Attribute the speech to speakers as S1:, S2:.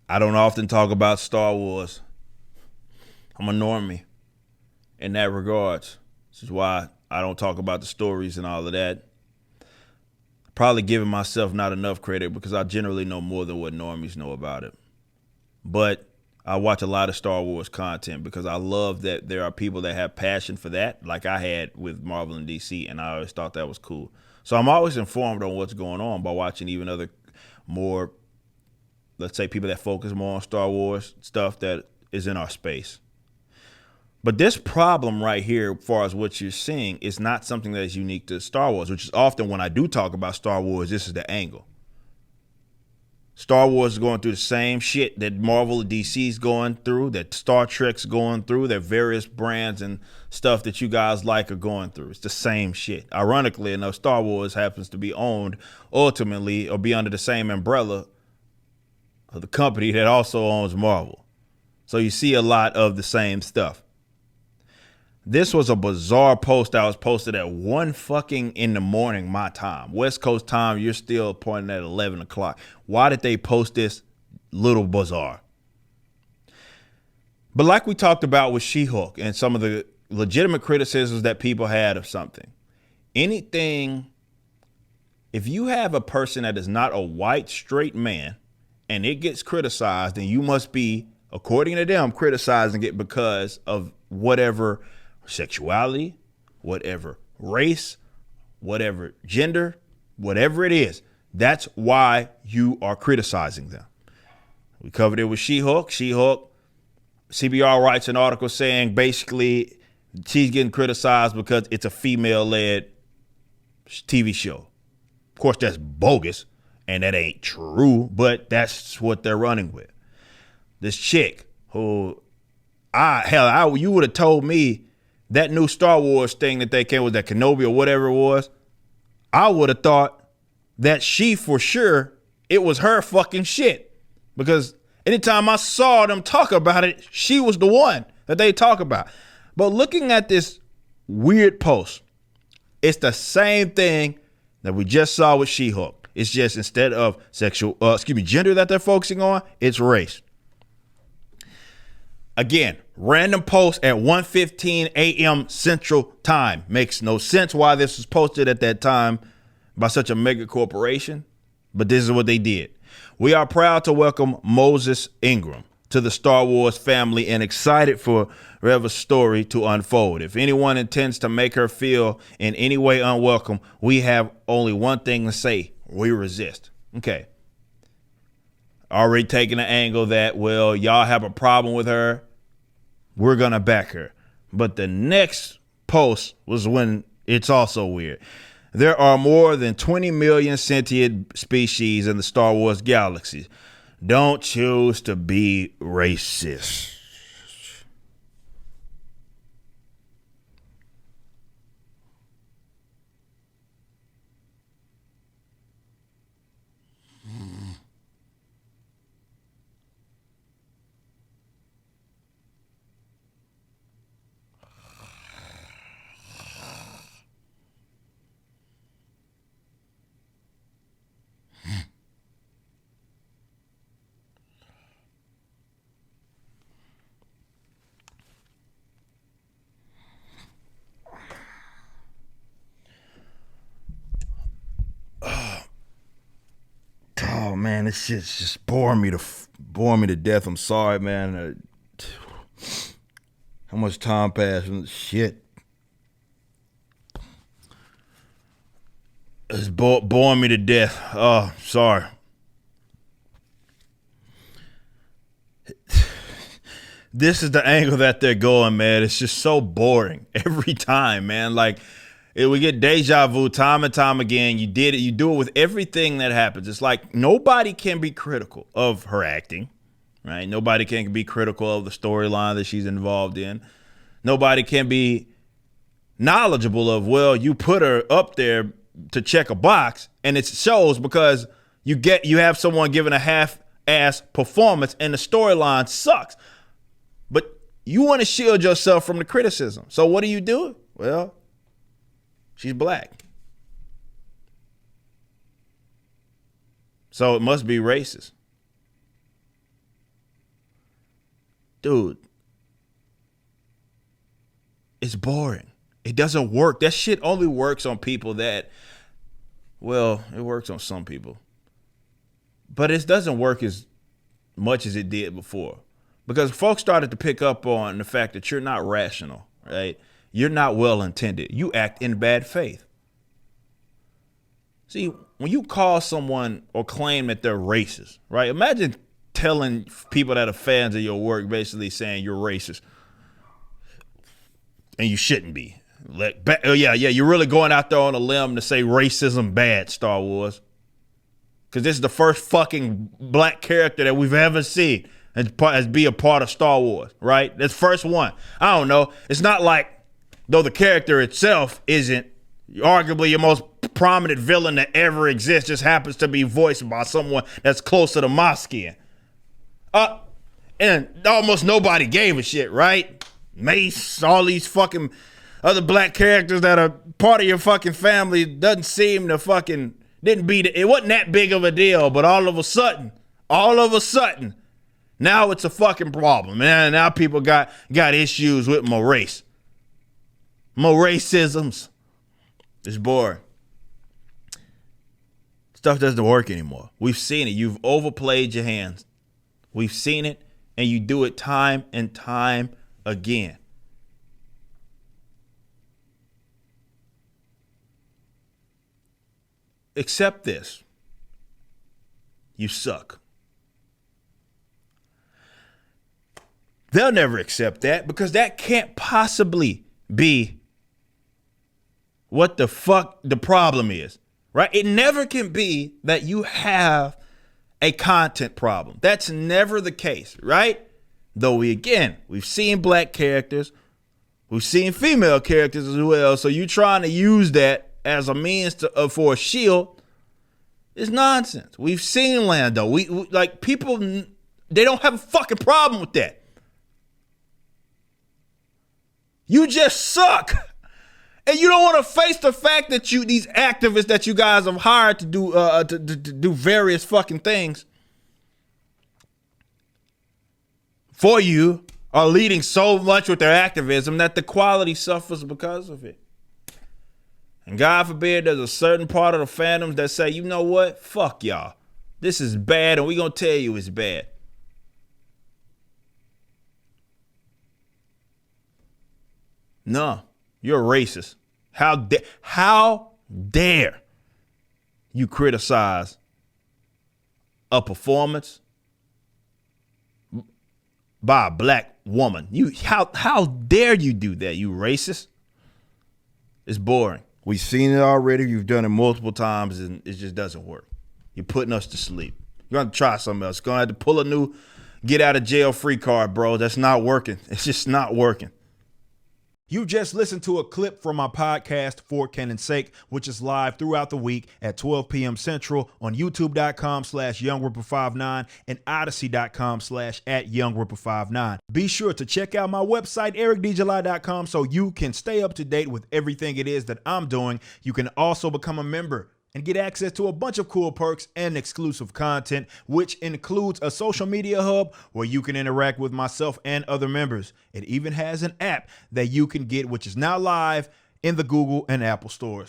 S1: I don't often talk about Star Wars. I'm a normie in that regards. This is why I don't talk about the stories and all of that. Probably giving myself not enough credit because I generally know more than what normies know about it. But I watch a lot of Star Wars content because I love that there are people that have passion for that, like I had with Marvel and DC, and I always thought that was cool. So I'm always informed on what's going on by watching even other more, let's say, people that focus more on Star Wars stuff that is in our space. But this problem right here, as far as what you're seeing, is not something that is unique to Star Wars, which is often when I do talk about Star Wars, this is the angle. Star Wars is going through the same shit that Marvel and DC's going through, that Star Trek's going through, that various brands and stuff that you guys like are going through. It's the same shit. Ironically enough, Star Wars happens to be owned ultimately or be under the same umbrella of the company that also owns Marvel. So you see a lot of the same stuff. This was a bizarre post that was posted at 1 fucking in the morning, my time. West Coast time, you're still pointing at 11 o'clock. Why did they post this? Little bizarre. But like we talked about with She-Hulk and some of the legitimate criticisms that people had of something, anything, if you have a person that is not a white, straight man and it gets criticized, then you must be, according to them, criticizing it because of whatever sexuality, whatever race, whatever gender, whatever it is. That's why you are criticizing them. We covered it with She-Hulk. She-Hulk, CBR writes an article saying basically she's getting criticized because it's a female-led TV show. Of course, that's bogus and that ain't true, but that's what they're running with. This chick who, you would have told me that new Star Wars thing that they came with, that Kenobi or whatever it was, I would have thought that she for sure, it was her fucking shit. Because anytime I saw them talk about it, she was the one that they talk about. But looking at this weird post, it's the same thing that we just saw with She-Hulk. It's just instead of gender that they're focusing on, it's race. Again, random post at 1:15 a.m. Central Time. Makes no sense why this was posted at that time by such a mega corporation, but this is what they did. We are proud to welcome Moses Ingram to the Star Wars family and excited for Reva's story to unfold. If anyone intends to make her feel in any way unwelcome, we have only one thing to say: we resist. Okay. Already taking the angle that, well, y'all have a problem with her, we're going to back her. But the next post was when it's also weird. There are more than 20 million sentient species in the Star Wars galaxy. Don't choose to be racist. Oh man, this shit's just boring me to death. I'm sorry, man. How much time passed and shit. It's boring me to death. Oh, sorry. This is the angle that they're going, man. It's just so boring every time, man. Like, we get deja vu time and time again. You did it. You do it with everything that happens. It's like nobody can be critical of her acting, right? Nobody can be critical of the storyline that she's involved in. Nobody can be knowledgeable of, well, you put her up there to check a box, and it shows because you have someone giving a half-ass performance and the storyline sucks. But you want to shield yourself from the criticism. So what do? Well, she's black. So it must be racist. dude, it's boring. It doesn't work. That shit only works on people that, well, it works on some people. But it doesn't work as much as it did before. Because folks started to pick up on the fact that you're not rational, right? You're not well intended. You act in bad faith. See, when you call someone or claim that they're racist, right? Imagine telling people that are fans of your work basically saying you're racist. And you shouldn't be. You're really going out there on a limb to say racism bad, Star Wars. Because this is the first fucking black character that we've ever seen as be a part of Star Wars, right? That's first one. I don't know. It's not like, though the character itself isn't arguably your most prominent villain that ever exists, just happens to be voiced by someone that's closer to my skin. And almost nobody gave a shit, right? Mace, all these fucking other black characters that are part of your fucking family doesn't seem to fucking, it wasn't that big of a deal, but all of a sudden, now it's a fucking problem. Man, now people got issues with my race. More racisms. It's boring. Stuff doesn't work anymore. We've seen it. You've overplayed your hands. We've seen it, and you do it time and time again. Accept this. You suck. They'll never accept that because that can't possibly be what the fuck the problem is, right? It never can be that you have a content problem. That's never the case, right? Though we've seen black characters, we've seen female characters as well. So you trying to use that as a means for a shield is nonsense. We've seen Lando. We like people, they don't have a fucking problem with that. You just suck. And you don't want to face the fact that these activists that you guys have hired to do various fucking things for you are leading so much with their activism that the quality suffers because of it. And God forbid there's a certain part of the fandoms that say, you know what? Fuck y'all. This is bad and we're going to tell you it's bad. No, you're a racist. How dare you criticize a performance by a black woman? How dare you do that, you racist? It's boring. We've seen it already. You've done it multiple times and it just doesn't work. You're putting us to sleep. You're going to try something else. You're going to have to pull a new get out of jail free card, bro. That's not working. It's just not working. You just listened to a clip from my podcast, For Canon's Sake, which is live throughout the week at 12 p.m. Central on youtube.com/YoungRipper59 and odyssey.com/@YoungRipper59. Be sure to check out my website, ericdjuly.com, so you can stay up to date with everything it is that I'm doing. You can also become a member and get access to a bunch of cool perks and exclusive content, which includes a social media hub where you can interact with myself and other members. It even has an app that you can get, which is now live in the Google and Apple stores.